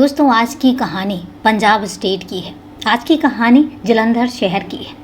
दोस्तों, आज की कहानी पंजाब स्टेट की है। आज की कहानी जलंधर शहर की है।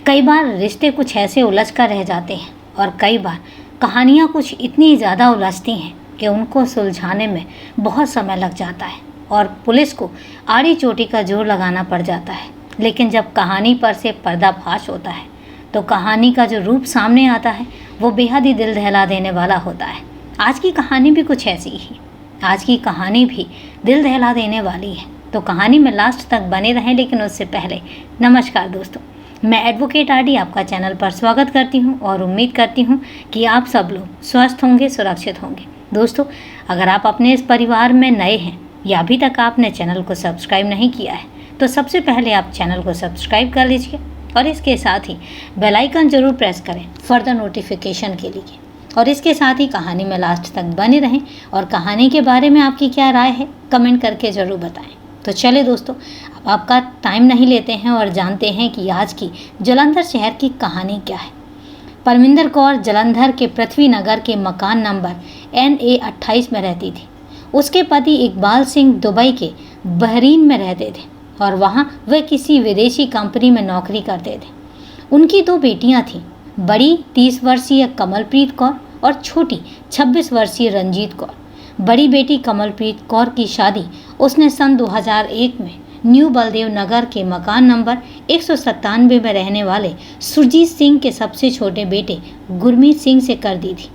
कई बार रिश्ते कुछ ऐसे उलझ कर रह जाते हैं और कई बार कहानियाँ कुछ इतनी ज़्यादा उलझती हैं कि उनको सुलझाने में बहुत समय लग जाता है और पुलिस को आड़ी चोटी का जोर लगाना पड़ जाता है। लेकिन जब कहानी पर से पर्दाफाश होता है तो कहानी का जो रूप सामने आता है वो बेहद ही दिल दहला देने वाला होता है। आज की कहानी भी कुछ ऐसी ही। आज की कहानी भी दिल दहला देने वाली है, तो कहानी में लास्ट तक बने रहें। लेकिन उससे पहले नमस्कार दोस्तों, मैं एडवोकेट आरडी आपका चैनल पर स्वागत करती हूं और उम्मीद करती हूं कि आप सब लोग स्वस्थ होंगे, सुरक्षित होंगे। दोस्तों, अगर आप अपने इस परिवार में नए हैं या अभी तक आपने चैनल को सब्सक्राइब नहीं किया है तो सबसे पहले आप चैनल को सब्सक्राइब कर लीजिए और इसके साथ ही बेल आइकन जरूर प्रेस करें फर्दर नोटिफिकेशन के लिए। और इसके साथ ही कहानी में लास्ट तक बने रहें और कहानी के बारे में आपकी क्या राय है कमेंट करके ज़रूर बताएं। तो चले दोस्तों, अब आपका टाइम नहीं लेते हैं और जानते हैं कि आज की जलंधर शहर की कहानी क्या है। परमिंदर कौर जलंधर के पृथ्वी नगर के मकान नंबर NA 28 में रहती थी। उसके पति इकबाल सिंह दुबई के बहरीन में रहते थे और वहाँ वह किसी विदेशी कंपनी में नौकरी करते थे। उनकी 2 बेटियाँ थीं। बड़ी 30 वर्षीय कमलप्रीत कौर और छोटी 26 वर्षीय रंजीत कौर। बड़ी बेटी कमलप्रीत कौर की शादी उसने सन 2001 में न्यू बलदेव नगर के मकान नंबर 197 में रहने वाले सुरजीत सिंह के सबसे छोटे बेटे गुरमीत सिंह से कर दी थी।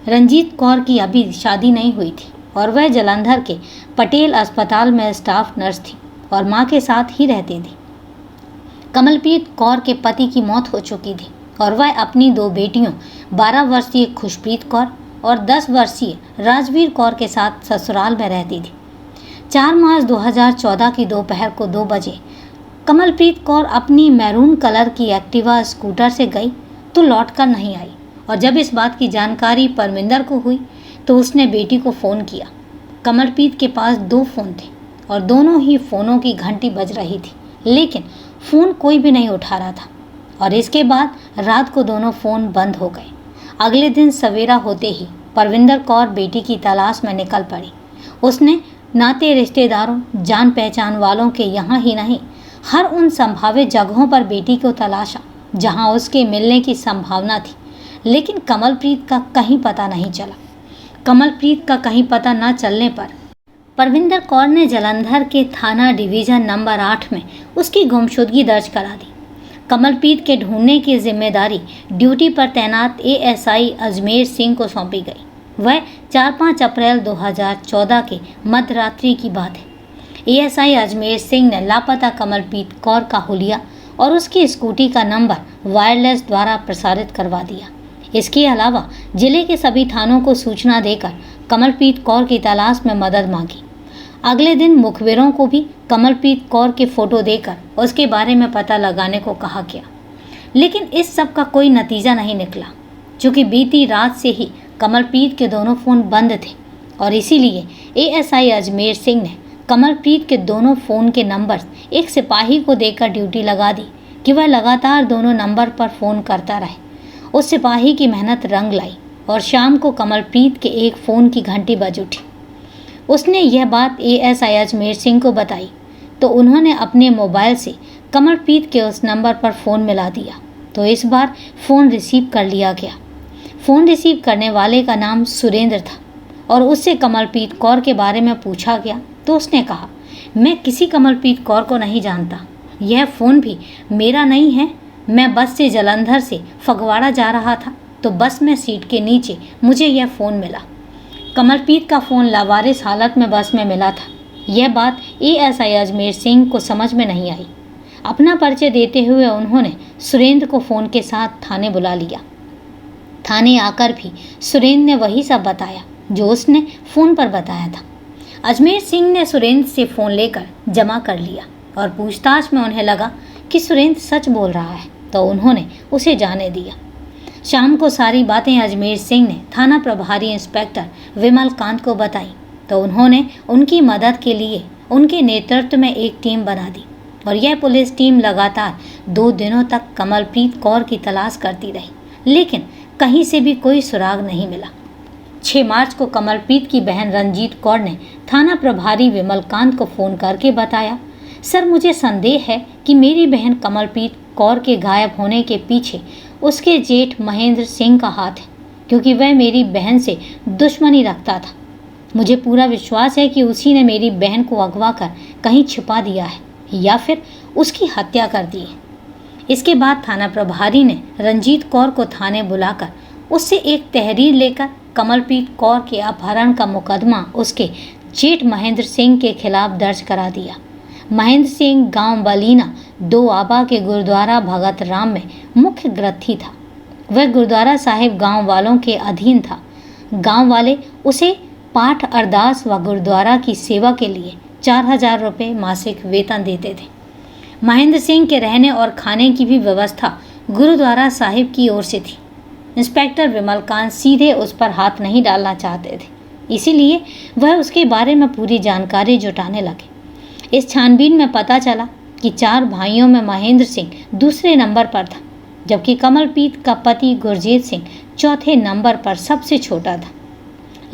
रंजीत कौर की अभी शादी नहीं हुई थी और वह जलंधर के पटेल अस्पताल में स्टाफ नर्स थी और माँ के साथ ही रहती थी। कमलप्रीत कौर के पति की मौत हो चुकी थी और वह अपनी 2 बेटियों 12 वर्षीय खुशप्रीत कौर और 10 वर्षीय राजवीर कौर के साथ ससुराल में रहती थी। 4 मार्च 2014 की दोपहर को 2 बजे कमलप्रीत कौर अपनी मैरून कलर की एक्टिवा स्कूटर से गई तो लौटकर नहीं आई और जब इस बात की जानकारी परमिंदर को हुई तो उसने बेटी को फ़ोन किया। कमलप्रीत के पास 2 फ़ोन थे और दोनों ही फ़ोनों की घंटी बज रही थी, लेकिन फ़ोन कोई भी नहीं उठा रहा था और इसके बाद रात को दोनों फ़ोन बंद हो गए। अगले दिन सवेरा होते ही परविंदर कौर बेटी की तलाश में निकल पड़ी। उसने नाते रिश्तेदारों जान पहचान वालों के यहाँ ही नहीं हर उन संभावित जगहों पर बेटी को तलाशा जहाँ उसके मिलने की संभावना थी, लेकिन कमलप्रीत का कहीं पता नहीं चला। कमलप्रीत का कहीं पता न चलने पर परविंदर कौर ने जलंधर के थाना डिवीज़न नंबर 8 में उसकी गुमशुदगी दर्ज करा दी। कमलप्रीत के ढूंढने की जिम्मेदारी ड्यूटी पर तैनात ASI अजमेर सिंह को सौंपी गई। वह 4-5 अप्रैल 2014 के मध्यरात्रि की बात है। ASI अजमेर सिंह ने लापता कमलप्रीत कौर का हुलिया और उसकी स्कूटी का नंबर वायरलेस द्वारा प्रसारित करवा दिया। इसके अलावा जिले के सभी थानों को सूचना देकर कमलप्रीत कौर की तलाश में मदद मांगी। अगले दिन मुखबिरों को भी कमलप्रीत कौर के फ़ोटो देकर उसके बारे में पता लगाने को कहा गया, लेकिन इस सब का कोई नतीजा नहीं निकला, क्योंकि बीती रात से ही कमलप्रीत के दोनों फ़ोन बंद थे और इसीलिए ASI अजमेर सिंह ने कमलप्रीत के दोनों फ़ोन के नंबर एक सिपाही को देकर ड्यूटी लगा दी कि वह लगातार दोनों नंबर पर फ़ोन करता रहे। उस सिपाही की मेहनत रंग लाई और शाम को कमलप्रीत के एक फ़ोन की घंटी बज उठी। उसने यह बात ASI अजमेर सिंह को बताई तो उन्होंने अपने मोबाइल से कमलप्रीत के उस नंबर पर फ़ोन मिला दिया तो इस बार फ़ोन रिसीव कर लिया गया। फ़ोन रिसीव करने वाले का नाम सुरेंद्र था और उससे कमलप्रीत कौर के बारे में पूछा गया तो उसने कहा, मैं किसी कमलप्रीत कौर को नहीं जानता, यह फ़ोन भी मेरा नहीं है। मैं बस से जलंधर से फगवाड़ा जा रहा था तो बस में सीट के नीचे मुझे यह फ़ोन मिला। कमलप्रीत का फ़ोन लावारिस हालत में बस में मिला था। यह बात ASI अजमेर सिंह को समझ में नहीं आई। अपना परिचय देते हुए उन्होंने सुरेंद्र को फ़ोन के साथ थाने बुला लिया। थाने आकर भी सुरेंद्र ने वही सब बताया जो उसने फ़ोन पर बताया था। अजमेर सिंह ने सुरेंद्र से फ़ोन लेकर जमा कर लिया और पूछताछ में उन्हें लगा कि सुरेंद्र सच बोल रहा है तो उन्होंने उसे जाने दिया। शाम को सारी बातें अजमेर सिंह ने थाना प्रभारी इंस्पेक्टर विमल कांत को बताई तो उन्होंने उनकी मदद के लिए उनके नेतृत्व में एक टीम बना दी और यह पुलिस टीम लगातार 2 दिनों तक कमलप्रीत कौर की तलाश करती रही, लेकिन कहीं से भी कोई सुराग नहीं मिला। 6 मार्च को कमलप्रीत की बहन रंजीत कौर ने थाना प्रभारी विमलकांत को फ़ोन करके बताया, सर मुझे संदेह है कि मेरी बहन कमलप्रीत कौर के गायब होने के पीछे उसके जेठ महेंद्र सिंह का हाथ है, क्योंकि वह मेरी बहन से दुश्मनी रखता था। मुझे पूरा विश्वास है कि उसी ने मेरी बहन को अगवा कर कहीं छिपा दिया है या फिर उसकी हत्या कर दी है। इसके बाद थाना प्रभारी ने रंजीत कौर को थाने बुलाकर उससे एक तहरीर लेकर कमलप्रीत कौर के अपहरण का मुकदमा उसके जेठ महेंद्र सिंह के खिलाफ दर्ज करा दिया। महेंद्र सिंह गांव बलीना दो आबा के गुरुद्वारा भगत राम में मुख्य ग्रथी था। वह गुरुद्वारा साहिब गांव वालों के अधीन था। गांव वाले उसे पाठ अरदास व गुरुद्वारा की सेवा के लिए 4000 रुपये मासिक वेतन देते थे। महेंद्र सिंह के रहने और खाने की भी व्यवस्था गुरुद्वारा साहिब की ओर से थी। इंस्पेक्टर विमलकांत सीधे उस पर हाथ नहीं डालना चाहते थे, इसीलिए वह उसके बारे में पूरी जानकारी जुटाने लगे। इस छानबीन में पता चला कि 4 भाइयों में महेंद्र सिंह दूसरे नंबर पर था, जबकि कमलप्रीत का पति गुरजीत सिंह चौथे नंबर पर सबसे छोटा था।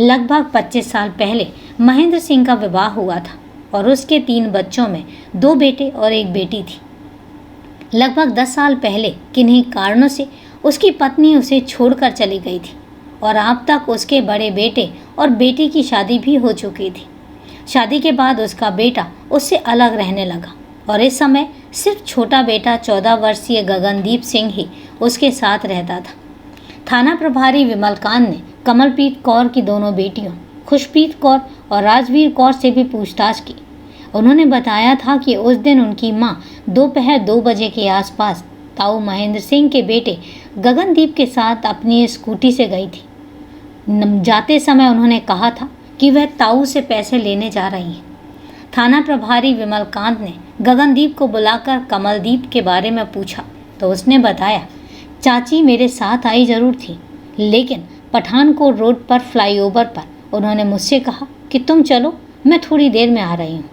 लगभग 25 साल पहले महेंद्र सिंह का विवाह हुआ था और उसके 3 बच्चों में 2 बेटे और 1 बेटी थी। लगभग 10 साल पहले किन्हीं कारणों से उसकी पत्नी उसे छोड़कर चली गई थी और अब तक उसके बड़े बेटे और बेटी की शादी भी हो चुकी थी। शादी के बाद उसका बेटा उससे अलग रहने लगा और इस समय सिर्फ छोटा बेटा 14 वर्षीय गगनदीप सिंह ही उसके साथ रहता था। थाना प्रभारी विमलकांत ने कमलप्रीत कौर की दोनों बेटियों खुशप्रीत कौर और राजवीर कौर से भी पूछताछ की। उन्होंने बताया था कि उस दिन उनकी मां दोपहर 2 बजे के आसपास ताऊ महेंद्र सिंह के बेटे गगनदीप के साथ अपनी स्कूटी से गई थी। जाते समय उन्होंने कहा था कि वह ताऊ से पैसे लेने जा रही हैं। थाना प्रभारी विमलकांत ने गगनदीप को बुलाकर कमलदीप के बारे में पूछा तो उसने बताया, चाची मेरे साथ आई जरूर थी, लेकिन पठानकोट रोड पर फ्लाईओवर पर उन्होंने मुझसे कहा कि तुम चलो, मैं थोड़ी देर में आ रही हूँ।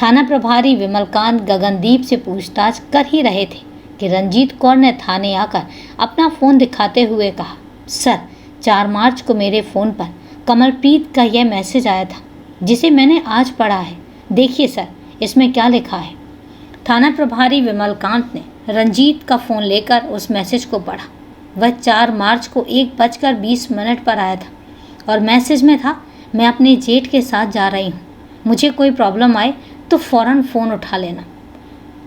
थाना प्रभारी विमलकांत गगनदीप से पूछताछ कर ही रहे थे कि रंजीत कौर ने थाने आकर अपना फ़ोन दिखाते हुए कहा, सर 4 मार्च को मेरे फ़ोन पर कमलप्रीत का यह मैसेज आया था जिसे मैंने आज पढ़ा है। देखिए सर, इसमें क्या लिखा है। थाना प्रभारी विमलकांत ने रंजीत का फ़ोन लेकर उस मैसेज को पढ़ा। वह 4 मार्च को 1:20 पर आया था और मैसेज में था, मैं अपने जेठ के साथ जा रही हूँ, मुझे कोई प्रॉब्लम आए तो फ़ौरन फ़ोन उठा लेना।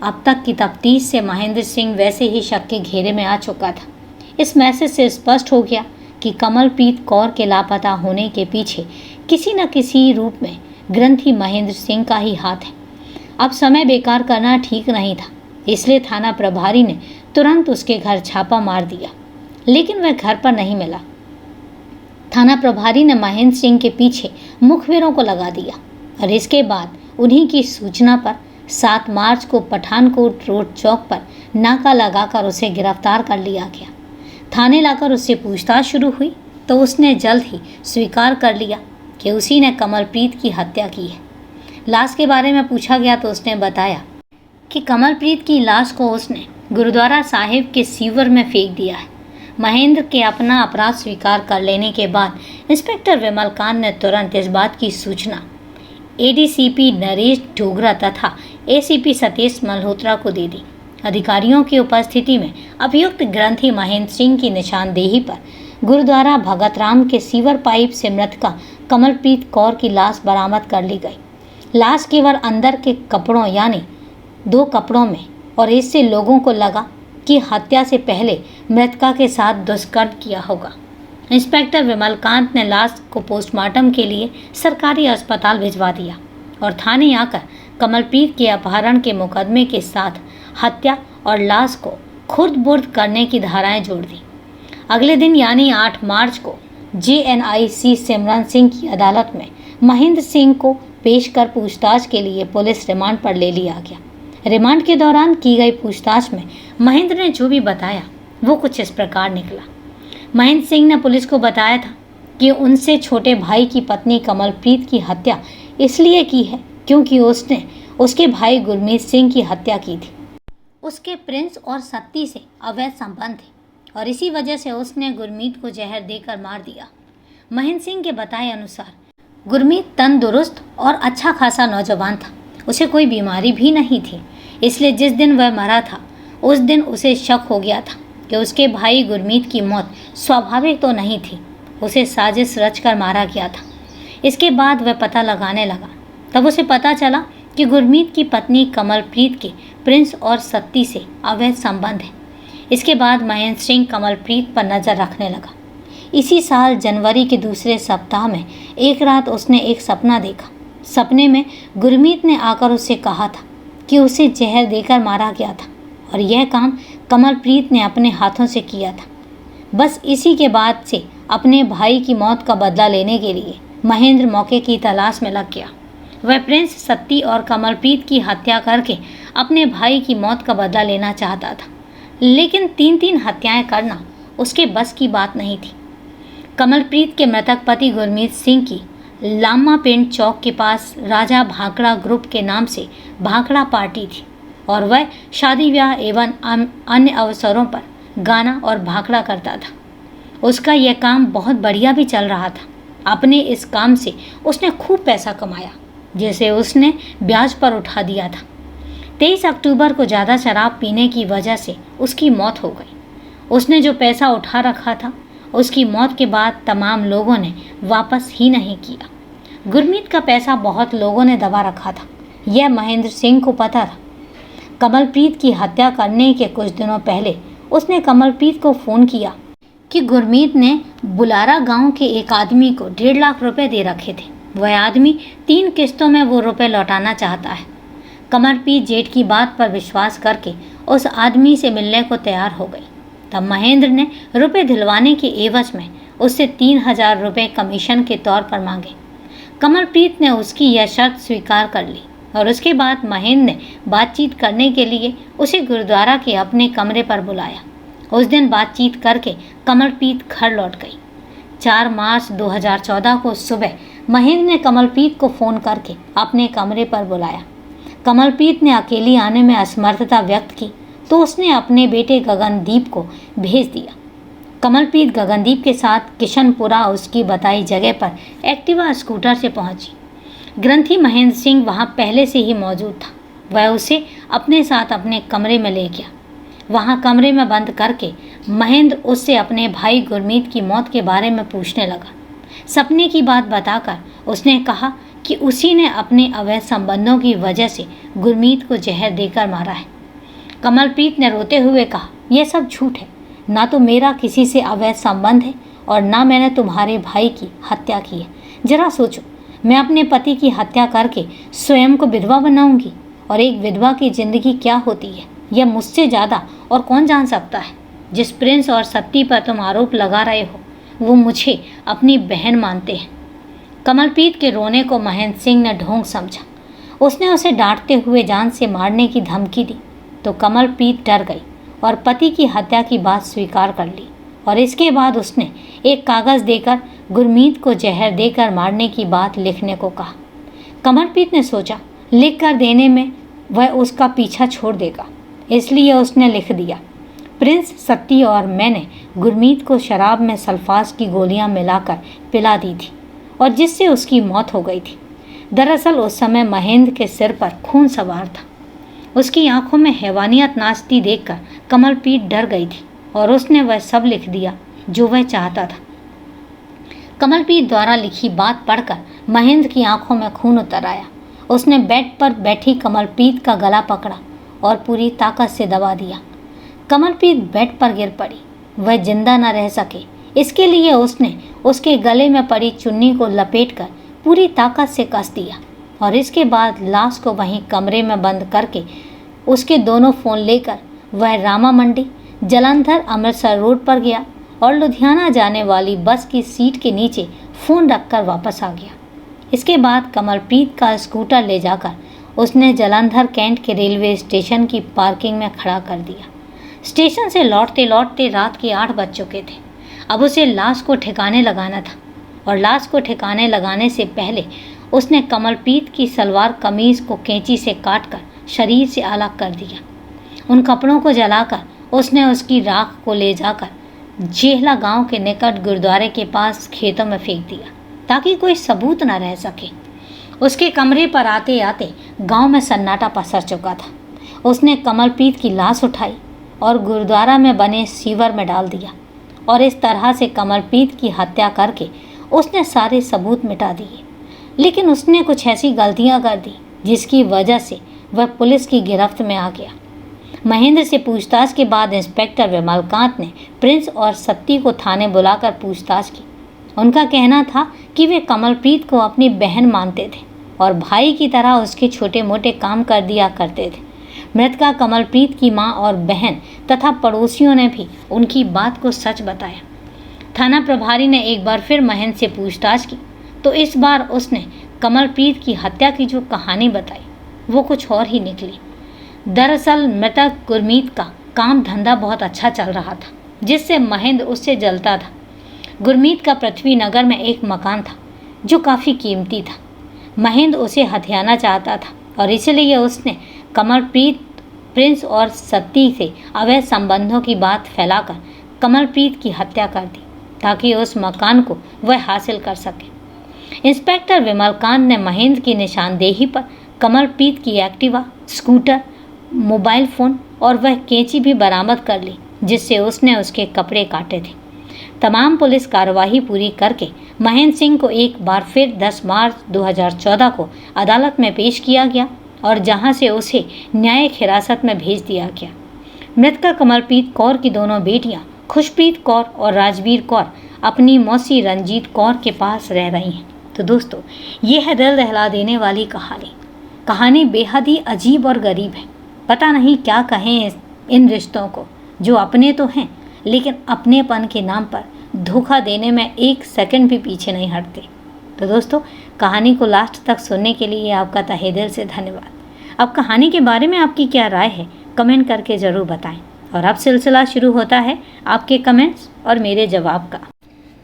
अब तक की तफ्तीश से महेंद्र सिंह वैसे ही शक के घेरे में आ चुका था। इस मैसेज से स्पष्ट हो गया कि कमलप्रीत कौर के लापता होने के पीछे किसी न किसी रूप में ग्रंथी महेंद्र सिंह का ही हाथ है। अब समय बेकार करना ठीक नहीं था, इसलिए थाना प्रभारी ने तुरंत उसके घर छापा मार दिया, लेकिन वह घर पर नहीं मिला। थाना प्रभारी ने महेंद्र सिंह के पीछे मुखबिरों को लगा दिया और इसके बाद उन्हीं की सूचना पर 7 मार्च को पठानकोट रोड चौक पर नाका लगाकर उसे गिरफ्तार कर लिया गया। थाने लाकर उससे पूछताछ शुरू हुई तो उसने जल्द ही स्वीकार कर लिया कि उसी ने कमलप्रीत की हत्या की है। लाश के बारे में पूछा गया तो उसने बताया कि कमलप्रीत की लाश को उसने गुरुद्वारा साहिब के सीवर में फेंक दिया है। महेंद्र के अपना अपराध स्वीकार कर लेने के बाद इंस्पेक्टर विमलकांत ने तुरंत इस बात की सूचना एडीसीपी नरेश डोगरा तथा एसीपी सतीश मल्होत्रा को दे दी। अधिकारियों की उपस्थिति में अभियुक्त ग्रंथी महेंद्र सिंह की निशानदेही पर गुरुद्वारा भगत राम के सीवर पाइप से मृतका कमलप्रीत कौर की लाश बरामद कर ली गई। लाश केवल अंदर के कपड़ों यानी 2 कपड़ों में और इससे लोगों को लगा कि हत्या से पहले मृतका के साथ दुष्कर्म किया होगा। इंस्पेक्टर विमलकांत ने लाश को पोस्टमार्टम के लिए सरकारी अस्पताल भिजवा दिया और थाने आकर कमलप्रीत के अपहरण के मुकदमे के साथ हत्या और लाश को खुर्द-बुर्द करने की धाराएं जोड़ दी। अगले दिन यानी 8 मार्च को जेएनआईसी सिमरन सिंह की अदालत में महेंद्र सिंह को पेश कर पूछताछ के लिए पुलिस रिमांड पर ले लिया गया। रिमांड के दौरान की गई पूछताछ में महेंद्र ने जो भी बताया वो कुछ इस प्रकार निकला। महेंद्र सिंह ने पुलिस को बताया था कि उनसे छोटे भाई की पत्नी कमलप्रीत की हत्या इसलिए की है क्योंकि उसने उसके भाई गुरमीत सिंह की हत्या की थी। उसके प्रिंस और सत्ती से अवैध संबंध थे और इसी वजह से उसने गुरमीत को जहर देकर मार दिया। महेंद्र सिंह के बताए अनुसार गुरमीत तंदुरुस्त और अच्छा खासा नौजवान था। उसे कोई बीमारी भी नहीं थी, इसलिए जिस दिन वह मरा था उस दिन उसे शक हो गया था कि उसके भाई गुरमीत की मौत स्वाभाविक तो नहीं थी, उसे साजिश रचकर मारा गया था। इसके बाद वह पता लगाने लगा। तब उसे पता चला कि गुरमीत की पत्नी कमलप्रीत के प्रिंस और सत्ती से अवैध संबंध है। इसके बाद महेंद्र सिंह कमलप्रीत पर नज़र रखने लगा। इसी साल जनवरी के दूसरे सप्ताह में एक रात उसने एक सपना देखा। सपने में गुरमीत ने आकर उससे कहा था कि उसे जहर देकर मारा गया था और यह काम कमलप्रीत ने अपने हाथों से किया था। बस इसी के बाद से अपने भाई की मौत का बदला लेने के लिए महेंद्र मौके की तलाश में लग गया। वह प्रिंस, सत्ती और कमलप्रीत की हत्या करके अपने भाई की मौत का बदला लेना चाहता था, लेकिन 3-3 हत्याएं करना उसके बस की बात नहीं थी। कमलप्रीत के मृतक पति गुरमीत सिंह की लामा पिंड चौक के पास राजा भाखड़ा ग्रुप के नाम से भाखड़ा पार्टी थी और वह शादी ब्याह एवं अन्य अवसरों पर गाना और भाखड़ा करता था। उसका यह काम बहुत बढ़िया भी चल रहा था। अपने इस काम से उसने खूब पैसा कमाया, जिसे उसने ब्याज पर उठा दिया था। 23 अक्टूबर को ज़्यादा शराब पीने की वजह से उसकी मौत हो गई। उसने जो पैसा उठा रखा था उसकी मौत के बाद तमाम लोगों ने वापस ही नहीं किया। गुरमीत का पैसा बहुत लोगों ने दबा रखा था, यह महेंद्र सिंह को पता था। कमलप्रीत की हत्या करने के कुछ दिनों पहले उसने कमलप्रीत को फ़ोन किया कि गुरमीत ने बुलारा गांव के एक आदमी को 1.5 लाख रुपए दे रखे थे। वह आदमी 3 किस्तों में वो रुपए लौटाना चाहता है। कमलप्रीत जेठ की बात पर विश्वास करके उस आदमी से मिलने को तैयार हो गई। तब महेंद्र ने रुपए दिलवाने के एवज में उससे 3,000 रुपये कमीशन के तौर पर मांगे। कमलप्रीत ने उसकी यह शर्त स्वीकार कर ली और उसके बाद महेंद्र ने बातचीत करने के लिए उसे गुरुद्वारा के अपने कमरे पर बुलाया। उस दिन बातचीत करके कमलप्रीत घर लौट गई। 4 मार्च 2014 को सुबह महेंद्र ने कमलप्रीत को फ़ोन करके अपने कमरे पर बुलाया। कमलप्रीत ने अकेली आने में असमर्थता व्यक्त की तो उसने अपने बेटे गगनदीप को भेज दिया। कमलप्रीत गगनदीप के साथ किशनपुरा उसकी बताई जगह पर एक्टिवा स्कूटर से पहुंची। ग्रंथी महेंद्र सिंह वहां पहले से ही मौजूद था। वह उसे अपने साथ अपने कमरे में ले गया। वहां कमरे में बंद करके महेंद्र उससे अपने भाई गुरमीत की मौत के बारे में पूछने लगा। सपने की बात बताकर उसने कहा कि उसी ने अपने अवैध संबंधों की वजह से गुरमीत को जहर देकर मारा है। कमलप्रीत ने रोते हुए कहा, यह सब झूठ है। ना तो मेरा किसी से अवैध संबंध है और ना मैंने तुम्हारे भाई की हत्या की है। जरा सोचो, मैं अपने पति की हत्या करके स्वयं को विधवा बनाऊंगी और एक विधवा की जिंदगी क्या होती है यह मुझसे ज़्यादा और कौन जान सकता है। जिस प्रिंस और सत्ती पर तुम आरोप लगा रहे हो वो मुझे अपनी बहन मानते हैं। कमलप्रीत के रोने को महेंद्र सिंह ने ढोंग समझा। उसने उसे डांटते हुए जान से मारने की धमकी दी तो कमलप्रीत डर गई और पति की हत्या की बात स्वीकार कर ली और इसके बाद उसने एक कागज़ देकर गुरमीत को जहर देकर मारने की बात लिखने को कहा। कमलप्रीत ने सोचा लिख कर देने में वह उसका पीछा छोड़ देगा, इसलिए उसने लिख दिया, प्रिंस, सत्ती और मैंने गुरमीत को शराब में सल्फास की गोलियां मिलाकर पिला दी थी और जिससे उसकी मौत हो गई थी। दरअसल उस समय महेंद्र के सिर पर खून सवार था। उसकी आंखों में हैवानियत नाचती देखकर कमलप्रीत डर गई थी और उसने वह सब लिख दिया जो वह चाहता था। कमलप्रीत द्वारा लिखी बात पढ़कर महेंद्र की आंखों में खून उतर आया। उसने बेड पर बैठी कमलप्रीत का गला पकड़ा और पूरी ताकत से दबा दिया। कमलप्रीत बेड पर गिर पड़ी। वह जिंदा न रह सके, इसके लिए उसने उसके गले में पड़ी चुन्नी को लपेटकर पूरी ताकत से कस दिया और इसके बाद लाश को वहीं कमरे में बंद करके उसके दोनों फ़ोन लेकर वह रामा मंडी, जालंधर, अमृतसर रोड पर गया और लुधियाना जाने वाली बस की सीट के नीचे फ़ोन रखकर वापस आ गया। इसके बाद कमलप्रीत का स्कूटर ले जाकर उसने जालंधर कैंट के रेलवे स्टेशन की पार्किंग में खड़ा कर दिया। स्टेशन से लौटते लौटते रात के 8 बज चुके थे। अब उसे लाश को ठिकाने लगाना था और लाश को ठिकाने लगाने से पहले उसने कमलप्रीत की सलवार कमीज़ को कैंची से काटकर शरीर से अलग कर दिया। उन कपड़ों को जलाकर उसने उसकी राख को ले जाकर जेहला गांव के निकट गुरुद्वारे के पास खेतों में फेंक दिया ताकि कोई सबूत न रह सके। उसके कमरे पर आते आते गांव में सन्नाटा पसर चुका था। उसने कमलप्रीत की लाश उठाई और गुरुद्वारा में बने सीवर में डाल दिया और इस तरह से कमलप्रीत की हत्या करके उसने सारे सबूत मिटा दिए। लेकिन उसने कुछ ऐसी गलतियां कर दी जिसकी वजह से वह पुलिस की गिरफ्त में आ गया। महेंद्र से पूछताछ के बाद इंस्पेक्टर विमलकांत ने प्रिंस और सत्ती को थाने बुलाकर पूछताछ की। उनका कहना था कि वे कमलप्रीत को अपनी बहन मानते थे और भाई की तरह उसके छोटे मोटे काम कर दिया करते थे। मृतका कमलप्रीत की मां और बहन तथा पड़ोसियों ने भी उनकी बात को सच बताया। थाना प्रभारी ने एक बार फिर महेंद्र से पूछताछ की तो इस बार उसने कमलप्रीत की हत्या की जो कहानी बताई वो कुछ और ही निकली। दरअसल मृतक गुरमीत का काम धंधा बहुत अच्छा चल रहा था जिससे महेंद्र उससे जलता था। गुरमीत का पृथ्वी नगर में एक मकान था जो काफ़ी कीमती था। महेंद्र उसे हथियाना चाहता था और इसलिए उसने कमलप्रीत, प्रिंस और सत्ती से अवैध संबंधों की बात फैलाकर कमलप्रीत की हत्या कर दी ताकि उस मकान को वह हासिल कर सके। इंस्पेक्टर विमलकांत ने महेंद्र की निशानदेही पर कमलप्रीत की एक्टिवा, स्कूटर, मोबाइल फ़ोन और वह कैंची भी बरामद कर ली जिससे उसने उसके कपड़े काटे थे। तमाम पुलिस कार्रवाई पूरी करके महेंद्र सिंह को एक बार फिर 10 मार्च 2014 को अदालत में पेश किया गया और जहां से उसे न्यायिक हिरासत में भेज दिया गया। मृतका कमलप्रीत कौर की दोनों बेटियां खुशप्रीत कौर और राजवीर कौर अपनी मौसी रंजीत कौर के पास रह रही हैं। तो दोस्तों, ये है दिल दहला देने वाली कहानी बेहद ही अजीब और गरीब है। पता नहीं क्या कहें इन रिश्तों को जो अपने तो हैं लेकिन अपनेपन के नाम पर धोखा देने में एक सेकंड भी पीछे नहीं हटते। तो दोस्तों, कहानी को लास्ट तक सुनने के लिए आपका तहे दिल से धन्यवाद। अब कहानी के बारे में आपकी क्या राय है कमेंट करके ज़रूर बताएं। और अब सिलसिला शुरू होता है आपके कमेंट्स और मेरे जवाब का।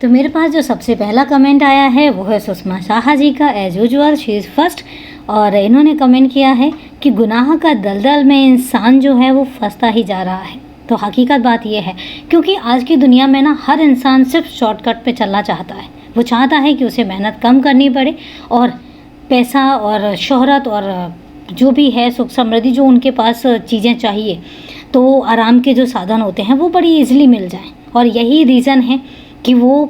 तो मेरे पास जो सबसे पहला कमेंट आया है वो है सुषमा शाह जी का। As usual she is first और इन्होंने कमेंट किया है कि गुनाह का दलदल में इंसान जो है वो फंसता ही जा रहा है। तो हकीकत बात यह है क्योंकि आज की दुनिया में ना हर इंसान सिर्फ शॉर्टकट पे चलना चाहता है। वो चाहता है कि उसे मेहनत कम करनी पड़े और पैसा और शोहरत और जो भी है सुख समृद्धि जो उनके पास चीज़ें चाहिए तो आराम के जो साधन होते हैं वो बड़ी ईजिली मिल जाएं। और यही रीज़न है कि वो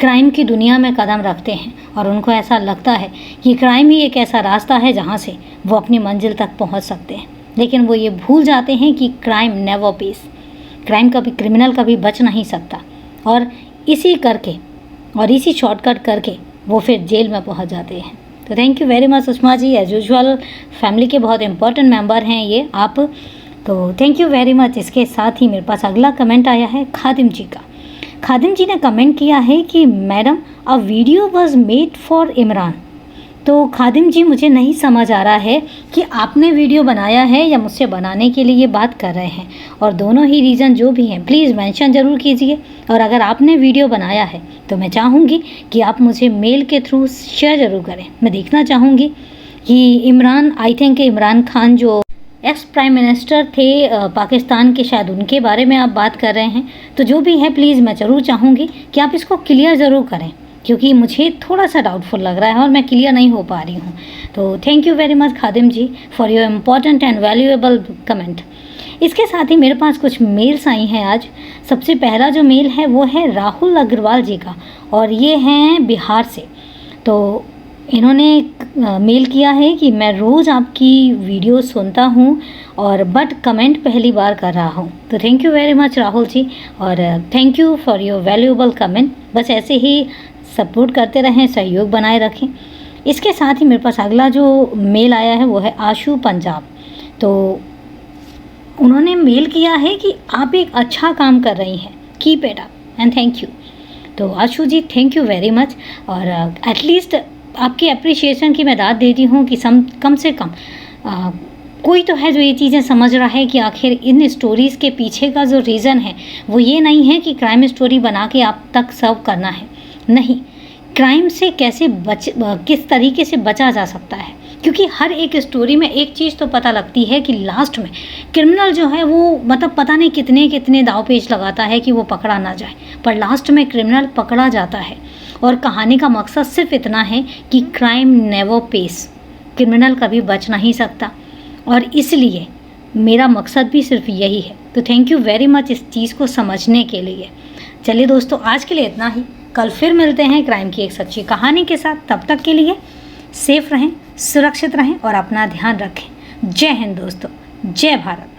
क्राइम की दुनिया में कदम रखते हैं और उनको ऐसा लगता है कि क्राइम ही एक ऐसा रास्ता है जहाँ से वो अपनी मंजिल तक पहुँच सकते हैं। लेकिन वो ये भूल जाते हैं कि क्राइम नेवर पेस, क्रिमिनल कभी बच नहीं सकता और इसी शॉर्टकट करके वो फिर जेल में पहुँच जाते हैं। तो thank you very much Sushma ji. As usual family के बहुत इंपॉर्टेंट मेंबर हैं ये आप, तो थैंक यू वेरी मच। इसके साथ ही मेरे पास अगला कमेंट आया है खादिम जी का। खादिम जी ने कमेंट किया है कि madam a video was made for Imran. तो खादिम जी, मुझे नहीं समझ आ रहा है कि आपने वीडियो बनाया है या मुझसे बनाने के लिए ये बात कर रहे हैं, और दोनों ही रीज़न जो भी हैं प्लीज़ मेंशन ज़रूर कीजिए। और अगर आपने वीडियो बनाया है तो मैं चाहूँगी कि आप मुझे मेल के थ्रू शेयर ज़रूर करें। मैं देखना चाहूँगी कि इमरान खान जो एक्स प्राइम मिनिस्टर थे पाकिस्तान के, शायद उनके बारे में आप बात कर रहे हैं। तो जो भी है प्लीज़ मैं ज़रूर चाहूँगी कि आप इसको क्लियर ज़रूर करें क्योंकि मुझे थोड़ा सा डाउटफुल लग रहा है और मैं क्लियर नहीं हो पा रही हूँ। तो thank you very much Khadim ji for your important and valuable comment. इसके साथ ही मेरे पास कुछ मेल्स आई हैं आज। सबसे पहला जो मेल है वो है राहुल अग्रवाल जी का और ये हैं बिहार से। तो इन्होंने मेल किया है कि मैं रोज़ आपकी वीडियो सुनता हूँ और बट कमेंट पहली बार कर रहा हूँ। तो thank you very much Rahul ji और thank you for your valuable comment. बस ऐसे ही सपोर्ट करते रहें, सहयोग बनाए रखें। इसके साथ ही मेरे पास अगला जो मेल आया है वो है आशु पंजाब। तो उन्होंने मेल किया है कि आप एक अच्छा काम कर रही हैं, keep it up and thank you. तो आशु जी थैंक यू वेरी मच और एटलीस्ट आपकी अप्रिशिएशन की मैं दाद देती हूँ कि कम से कम कोई तो है जो ये चीज़ें समझ रहा है कि आखिर इन स्टोरीज़ के पीछे का जो रीज़न है वो ये नहीं है कि क्राइम स्टोरी बना के आप तक सर्व करना है। नहीं, क्राइम से किस तरीके से बचा जा सकता है, क्योंकि हर एक स्टोरी में एक चीज़ तो पता लगती है कि लास्ट में क्रिमिनल जो है वो मतलब पता नहीं कितने कितने दाव पेच लगाता है कि वो पकड़ा ना जाए, पर लास्ट में क्रिमिनल पकड़ा जाता है। और कहानी का मकसद सिर्फ इतना है कि क्राइम नेवर पेस, क्रिमिनल कभी बच नहीं सकता। और इसलिए मेरा मकसद भी सिर्फ यही है। तो थैंक यू वेरी मच इस चीज़ को समझने के लिए। चलिए दोस्तों, आज के लिए इतना ही। कल फिर मिलते हैं क्राइम की एक सच्ची कहानी के साथ। तब तक के लिए सेफ रहें, सुरक्षित रहें और अपना ध्यान रखें। जय हिंद दोस्तों, जय भारत।